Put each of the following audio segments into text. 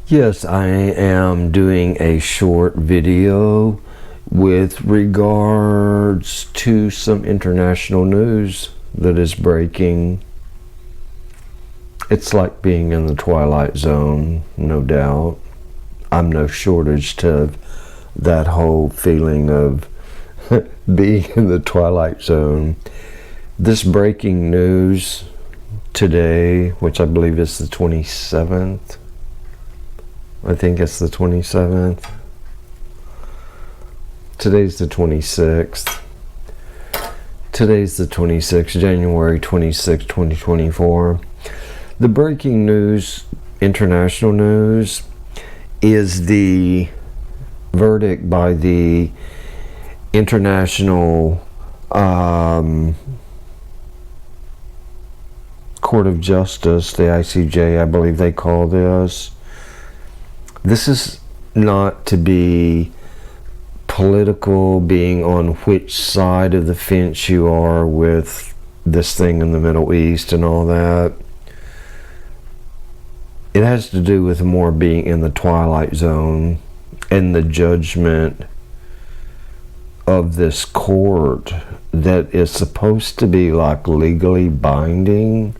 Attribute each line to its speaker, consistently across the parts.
Speaker 1: Yes, I am doing a short video with regards to some international news that is breaking. It's like being in the Twilight Zone, no doubt. I'm no shortage to that whole feeling of being in the Twilight Zone. This breaking news today, which I believe is the 27th, I think it's the 27th. Today's the 26th. Today's the 26th, January 26, 2024. The breaking news, international news, is the verdict by the International Court of Justice, the ICJ, I believe they call this. This is not to be political, being on which side of the fence you are with this thing in the Middle East and all that. It has to do with more being in the Twilight Zone and the judgment of this court that is supposed to be like legally binding.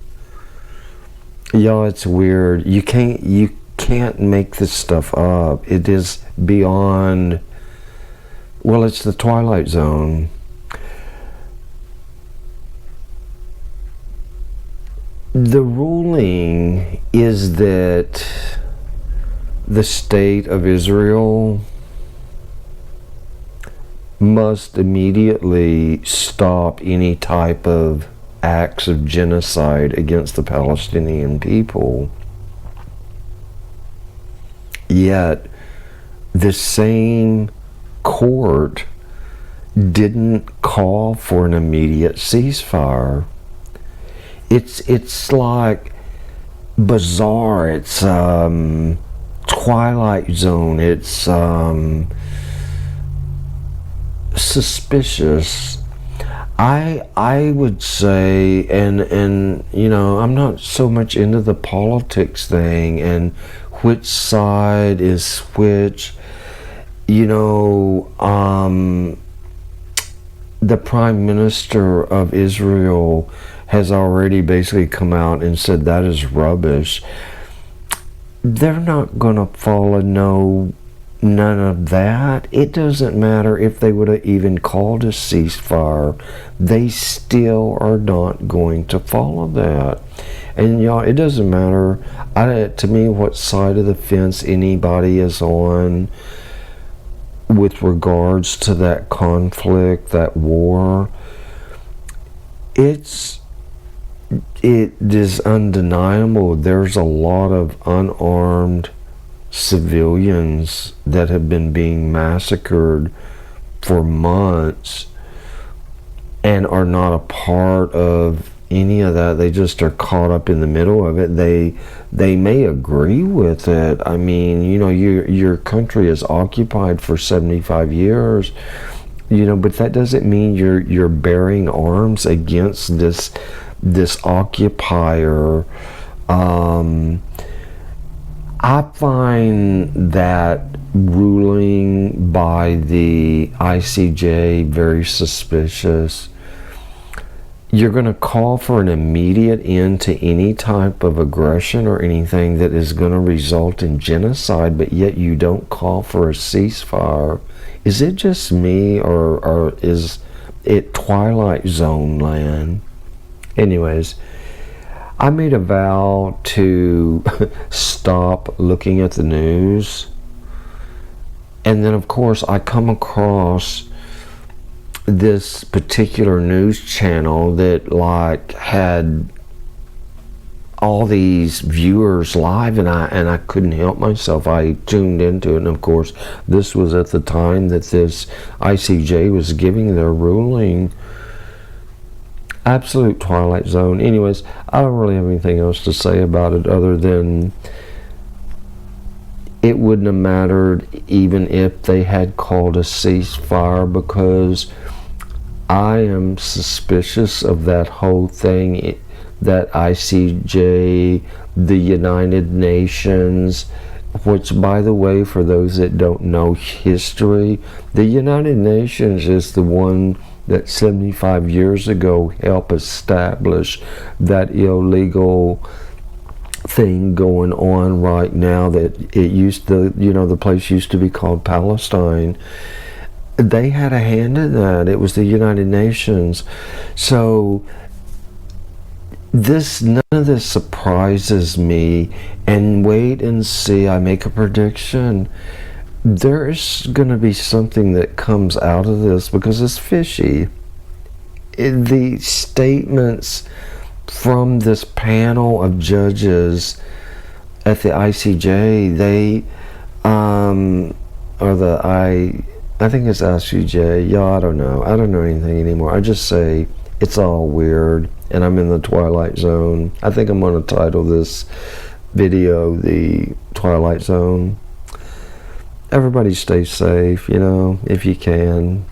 Speaker 1: Y'all, it's weird. You can't make this stuff up. It is beyond, well, it's the Twilight Zone. The ruling is that the state of Israel must immediately stop any type of acts of genocide against the Palestinian people. Yet, the same court didn't call for an immediate ceasefire. It's like bizarre. It's Twilight Zone. It's suspicious. I would say, and you know, I'm not so much into the politics thing and which side is which. You know, the Prime Minister of Israel has already basically come out and said that is rubbish. They're not going to follow none of that. It doesn't matter if they would have even called a ceasefire. They still are not going to follow that. And y'all, it doesn't matter to me what side of the fence anybody is on with regards to that conflict, that war. It is undeniable. There's a lot of unarmed civilians that have been being massacred for months and are not a part of any of that. They just are caught up in the middle of it. They may agree with it. I mean, you know, your country is occupied for 75 years, you know, but that doesn't mean you're bearing arms against this occupier. I find that ruling by the ICJ very suspicious. You're going to call for an immediate end to any type of aggression or anything that is going to result in genocide, but yet you don't call for a ceasefire. Is it just me, or is it Twilight Zone land? Anyways, I made a vow to stop looking at the news. And then, of course, I come across this particular news channel that like had all these viewers live, and I couldn't help myself. I tuned into it, and of course, this was at the time that this ICJ was giving their ruling. Absolute Twilight Zone. Anyways, I don't really have anything else to say about it other than it wouldn't have mattered even if they had called a ceasefire, because I am suspicious of that whole thing, that ICJ, the United Nations, which, by the way, for those that don't know history, the United Nations is the one that 75 years ago helped establish that illegal thing going on right now, that it used to, the place used to be called Palestine. They had a hand in that. It was the United Nations. So none of this surprises me. And wait and see, I make a prediction. There's going to be something that comes out of this, because it's fishy. The statements from this panel of judges at the ICJ, I think it's ICJ. Yeah, I don't know. I don't know anything anymore. I just say it's all weird, and I'm in the Twilight Zone. I think I'm going to title this video the Twilight Zone. Everybody stay safe, if you can.